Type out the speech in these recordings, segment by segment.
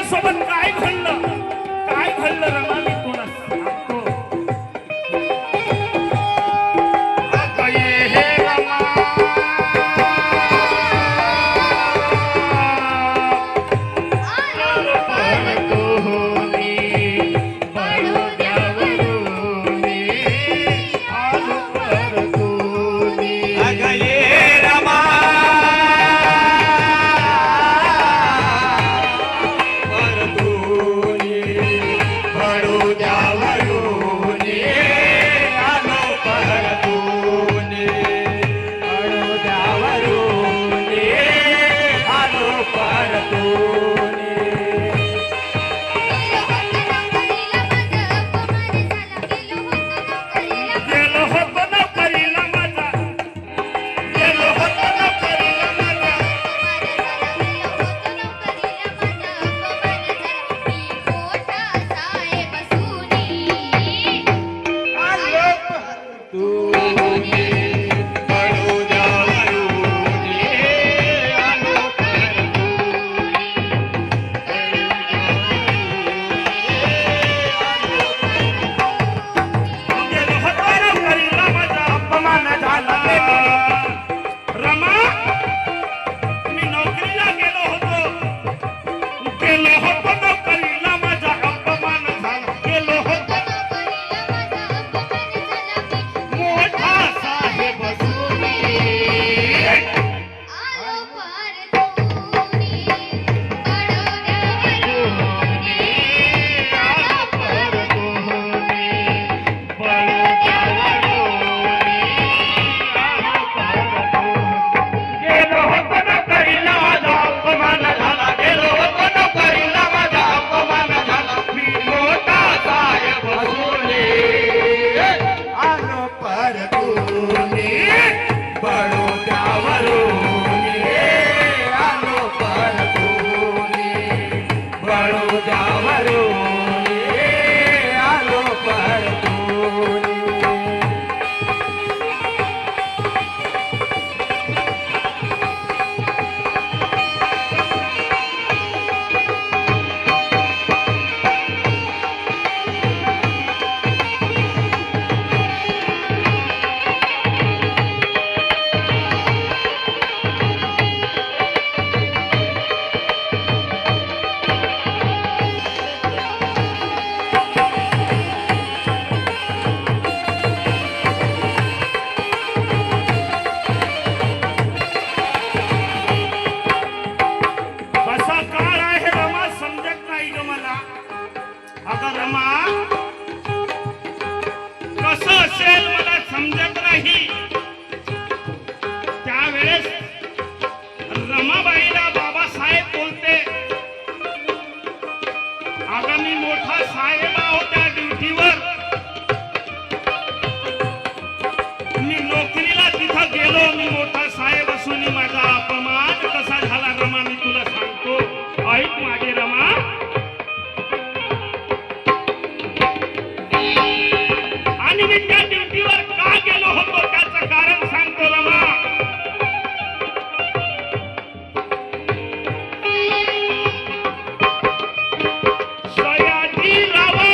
सोबत काय घडलं रमा मी तुला सांगतो. अगं ये हे रमा, आलो परतूनी, बडोद्यावरूनी, आलो परतूनी. अगं ये रमा, परतूनी, बडोद्यावरूनी, आलो परतूनी, बडोद्यावरूनी, आलो परतूनी. गेलो होतो नोकरीला माझा, गेलो होतो नोकरीला माझा, आलो परतूनी, बडोद्यावरूनी, आलो गेलो होतो नोकरीला माझा अपमान झाला. रमा मी नोकरीला गेलो होतो नोकरीला माझा अपमान झाला. गेलो होतो मोठा साहेब सुनी, आलो परतूनी, बडोद्यावरूनी, आलो परतूनी. गेलो होतो नोकरीला माझा अपमान झाला. गेलो होतो नोकरीला माझा अपमान झाला. मी मोठा साहेब सुनी, आलो परतूनी, बडोद्यावरूनी, आलो परतूनी, बडोद्यावरूनी, आलो परतूनी. कसा काळ आहे रमा समजत नाही ग मला. अगं रमा कसं असेल मला समजत नाही. त्यावेळेस रमाबाईला बाबासाहेब बोलते, अगं मी मोठा साहेब आहो त्या ड्युटीवर. मी नोकरीला तिथं गेलो, मी मोठा साहेब असून माझा अपमान कसा झाला रमा मी तुला सांगतो. ऐक माझे रमा. आणि मी त्या ड्युटीवर का गेलो होतो त्याचं कारण सांगतो रमा. सयाजीरावा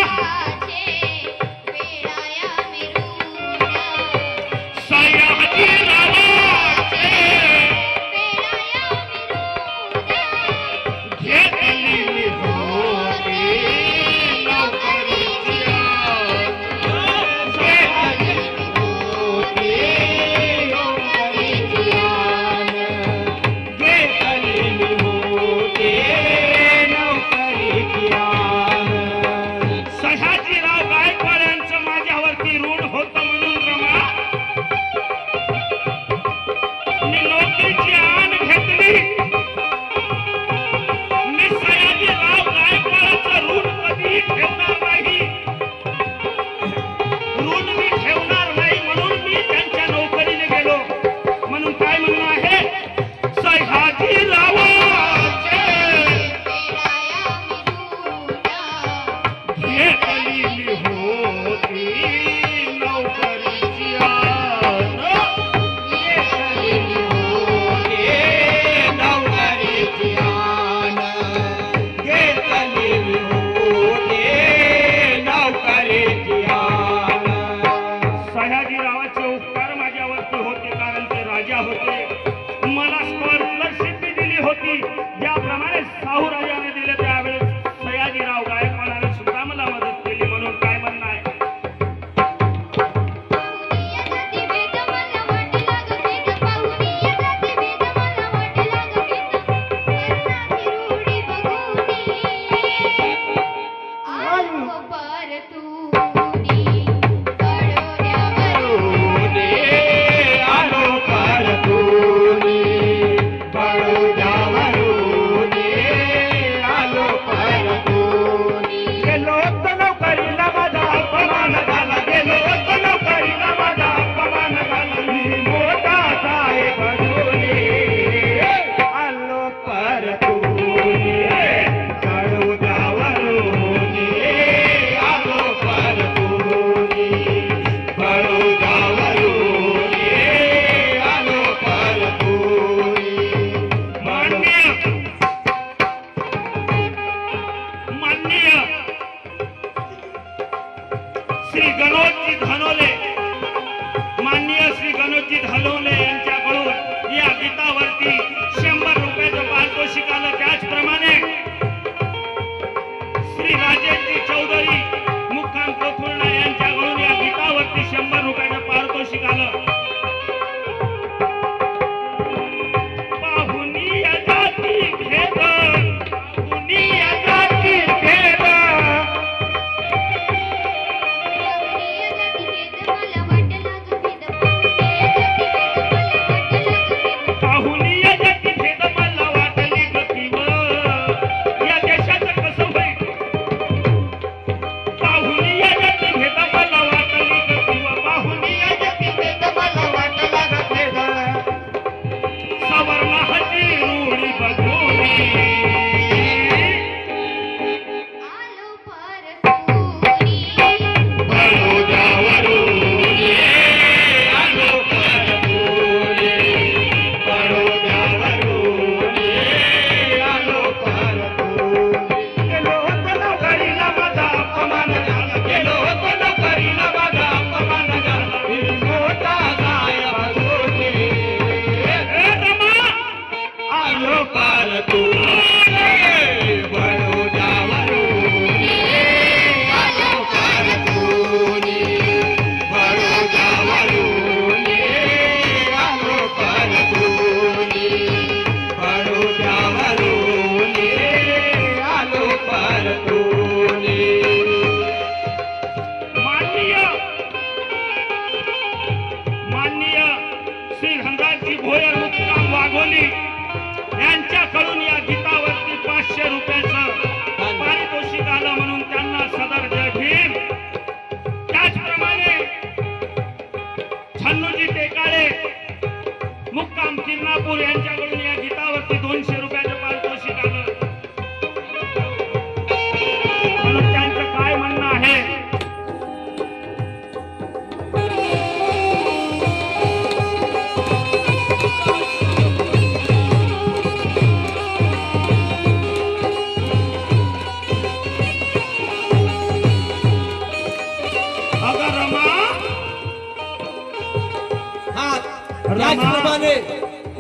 त्याचप्रमाणे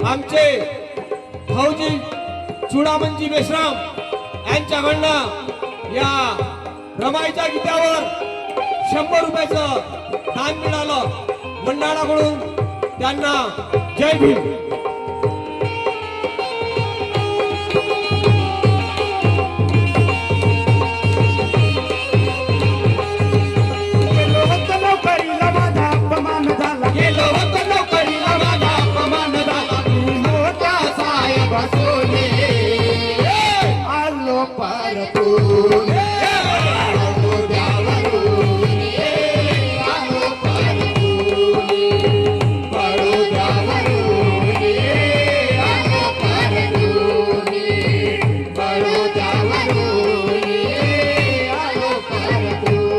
आमचे भाऊजी चुडामणजी मेश्राम यांच्याकडनं या रमाईच्या गीतावर 100 रुपयाचं दान मिळालं मंडळाकडून त्यांना जय भीम. गेलो होतो नोकरीला माझा अपमान झाला. गेलो होतो नोकरीला माझा अपमान झाला. मी मोठा साहेब सोने आलो परतून. आलो द्यावरून, आलो परतून. बडोद्यावरून, आलो परतून. बडोद्यावरून, आलो परतून.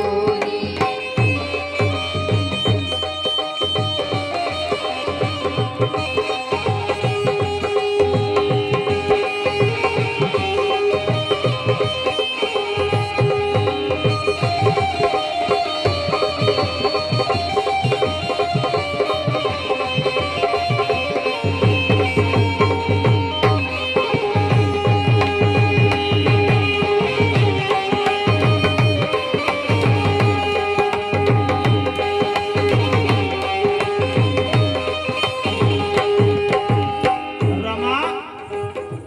रमा,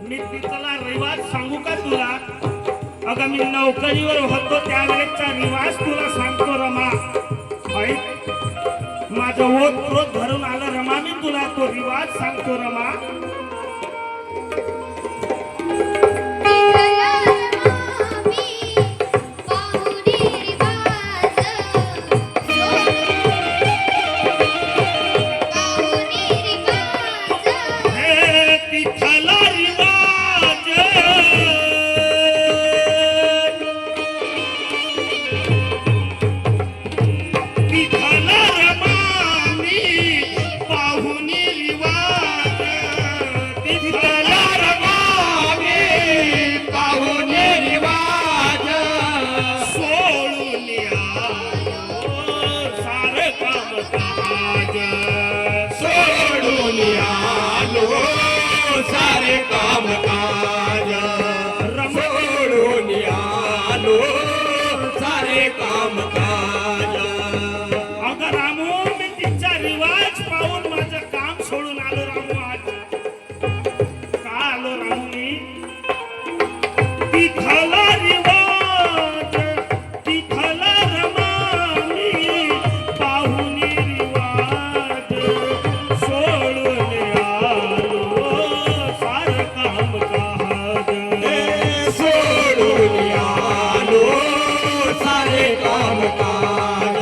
मी तिथला रिवाज सांगू का तुला? अगं मी नोकरीवर होतो त्यावेळेचा रिवाज तुला सांगतो रमा. ऐक, माझं ओत प्रोत धरून आलं रमा, मी तुला तो रिवाज सांगतो रमा. हे तिथला रिवाज, तिथला रमा मी पाहुणी रिवाज. तिथला रमा मी पाहुणे रिवाज सोडून आलो सारं कामकाज. सोडून आलो सारे कामकाज. सोडून आलो सारे कामकाज. अगं रामू, मी तिचा रिवाज पाहून माझं काम सोडून आलो रामू. आज का आलो रामू मी? तिथला रिवाज, तिथला रमा मी पाहुणी रिवाज सोडून आलो सारं कामकाज. सोडून आलो सारे कामकाज.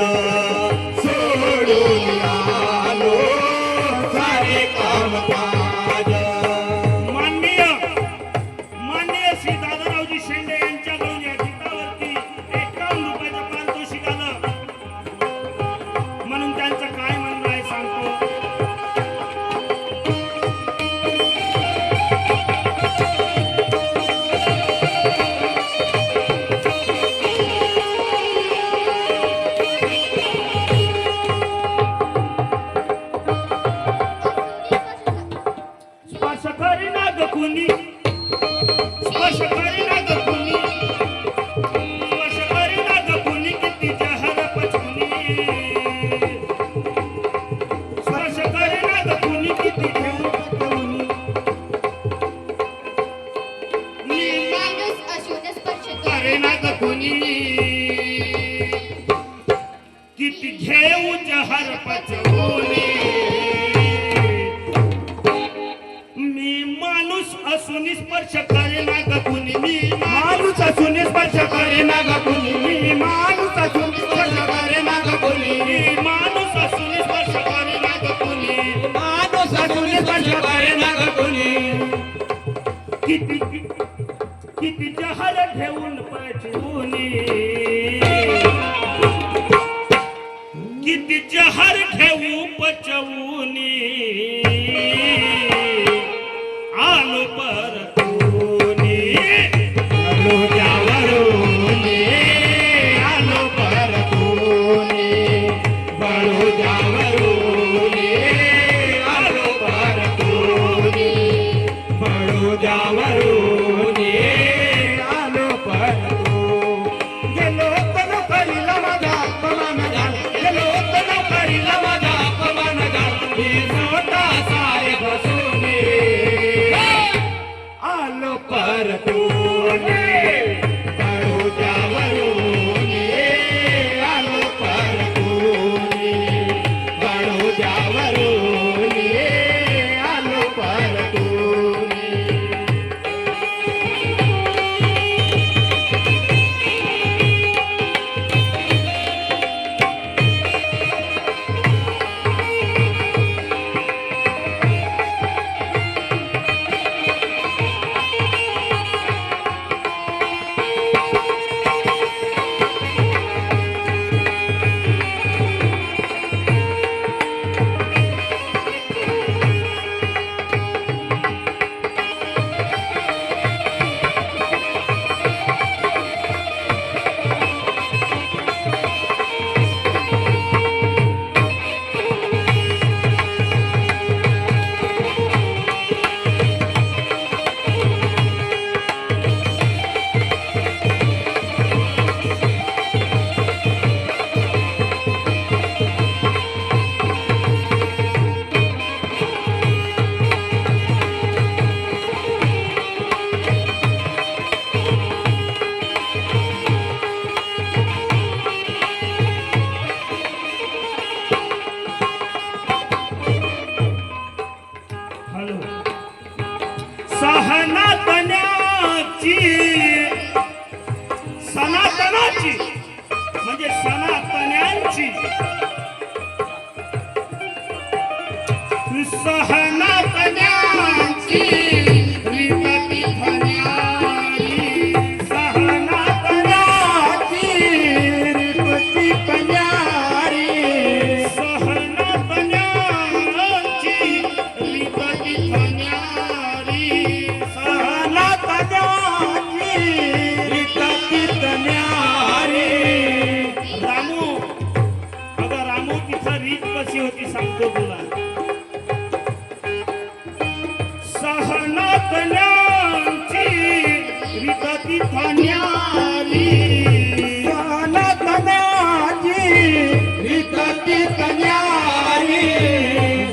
सोडून आलो सारे कामकाज. माननीय श्री दादारावजी शेंडे यांच्याकडून या गीतावरती 51 रुपयाचं पारितोषिक आलं. म्हणून त्यांचं काय म्हणणं आहे सांगतो. स्पर्श करीना ग कुणी, स्पर्श करीना ग कुणी, स्पर्श करीना ग कुणी, किती जहर पचकुनी. स्पर्श करीना ग कुणी, किती घेऊ पचकुनी. माणूस असून स्पर्श करीना ग कुणी, किती घेऊ जहर पचकुनी. मी माणूस असून स्पर्श करेना ग कुणी. मी माणूस असून स्पर्श करेना ग कुणी. मी माणूस असून स्पर्श करेना ग कुणी. मी माणूस असून स्पर्श करेना ग कुणी. माणूस असून स्पर्श करेना ग कुणी. किती किती जहर घेऊन पचवुनी. किती जहर घेऊ पचवुनी. आलो परतूनी. आलो द्यावरून, आलो परतून. बडोद्यावरून, आलो तन्यांची रीत तिथं न्यारी सनातनाची रीत तीच न्यारी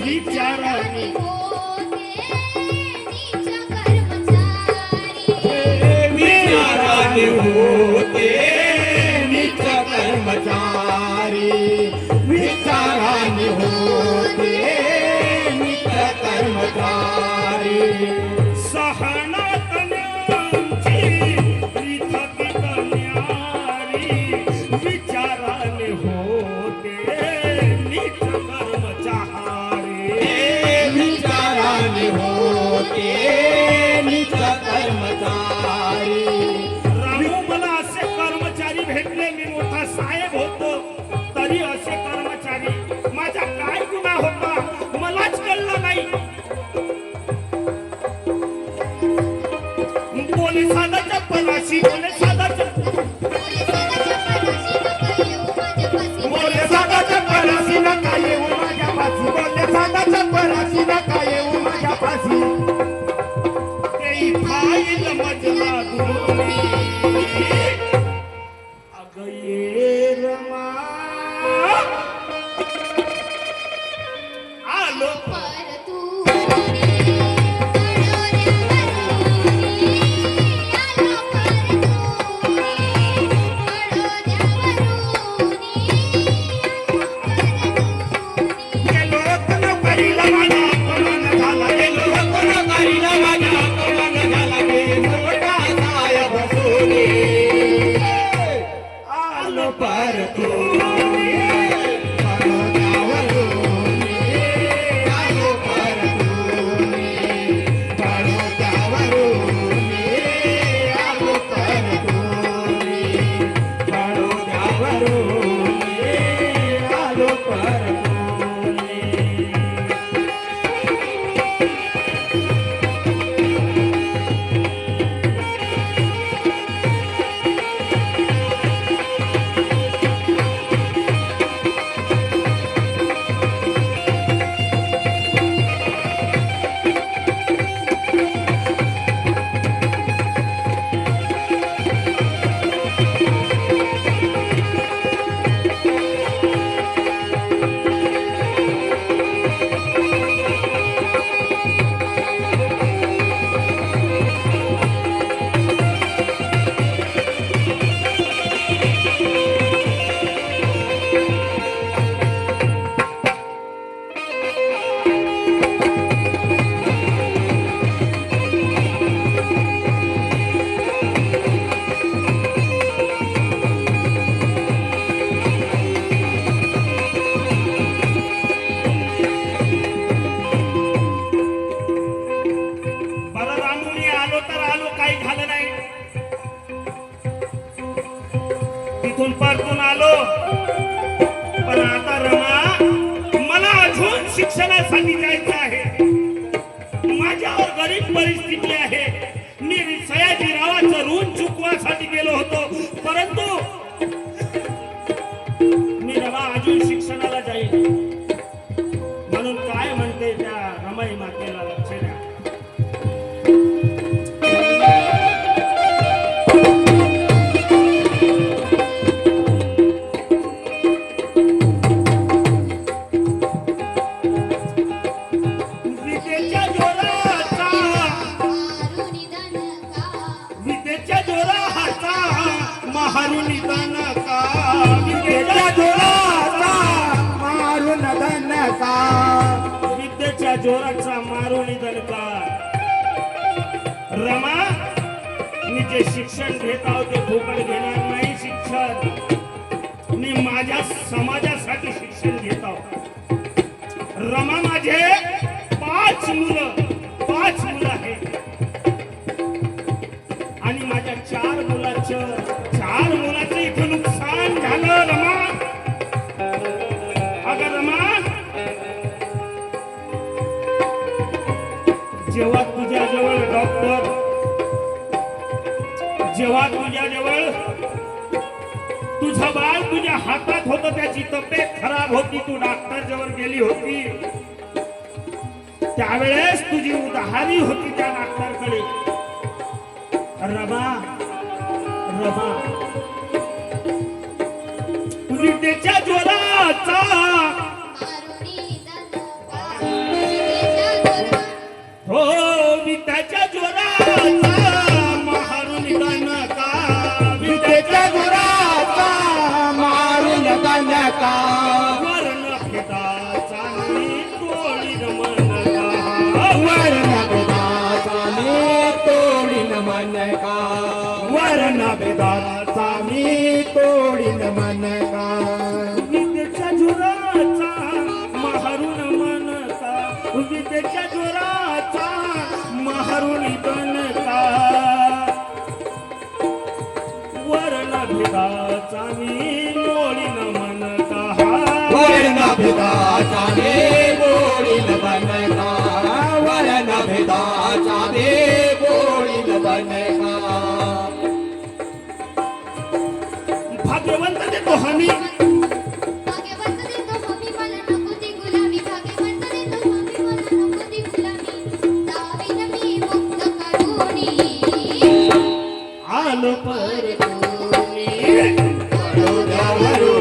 विचाराने विचाराने होते नीच कर्मचारी. विचाराने होते नीच कर्मचारी. सहना तन्यांची रीत तिथं न्यारी विचाराने होते नीच कर्मचारी. विचाराने होते नीच कर्मचारी. रामू मला असे कर्मचारी भेटले मी मोठा साहेब होतो तरी असे कर्मचारी माझा काय गुन्हा होता मलाच कळलं नाही. पोलिसाला चप्पलाशी पोलिसाला साधाच्या पराशी नका येऊ माझ्या पाशी. बोलले साधाच्या पराशी नका येऊ माझ्या पाशी. ते फाईल मजला दुरुनी अगं ये रमा आलो गेलो नोकरीला माझा अपमान झाला. गेलो नोकरीला माझा अपमान झाला. गेलो मोठा साहेब सोनी आलो परतूनी. बडोद्यावरूनी आलो परतूनी. बडोद्यावरूनी आलो परतूनी. बडोद्यावरूनी आलो परतूनी. मला रानूनी आलो तर आलो काही झालं नाही. तिथून परतून आलो पण आता रमा मला अजून शिक्षणासाठी जायचं आहे. माझ्यावर गरीब परिस्थिती आहे. मी सयाजीरावाचं ऋण चुकवासाठी गेलो होतो परंतु मी रमा अजून शिक्षणाला जाईल म्हणून काय म्हणते त्या रमाई मातेला लक्ष द्या. विद्येच्या जोराचा विद्येच्या जोराचा मारून निदान का. विद्येच्या जोराचा मारून धनका. विद्येच्या जोराचा मारून निदान का. रमा मी जे शिक्षण घेत आहोत ते फुकट घेणार नाही. शिक्षण मी माझ्या समाजासाठी शिक्षण घेत आहोत. रमा माझे 5 मुलं आहेत आणि माझ्या 4 मुलाचं इथं नुकसान झालं. रमा अगं रमा जेव्हा तुझ्याजवळ डॉक्टर जेव्हा तुझ्याजवळ तुझं बाळ तुझ्या हातात होतं त्याची तब्येत खराब होती तू डॉक्टर जवळ गेली होती त्यावेळेस तुझी उदाहरी होती त्या डॉक्टरकडे. रमा रमा विद्येच्या जोराचा हो विद्याच्या जोराचा महारून नका विद्येच्या जोराचा मारून नका वर्ण भेदाचा मी तोडी नमनका वर्ण भेदाचा मी तोडीन मन का वर्ण भेदाचा मी तोडीन मन का विद्येच्या जोराचा महारून मनका विद्येच्या जोराचा महारून बनका वर्ण भेदाचा मी मोडीन मनका वर्ण भेदाचा मी बोळीन मन का वर्ण भेदाचा मी बोळीन मन का भाग्यवंत देतो हमी आलो परतूनी वरून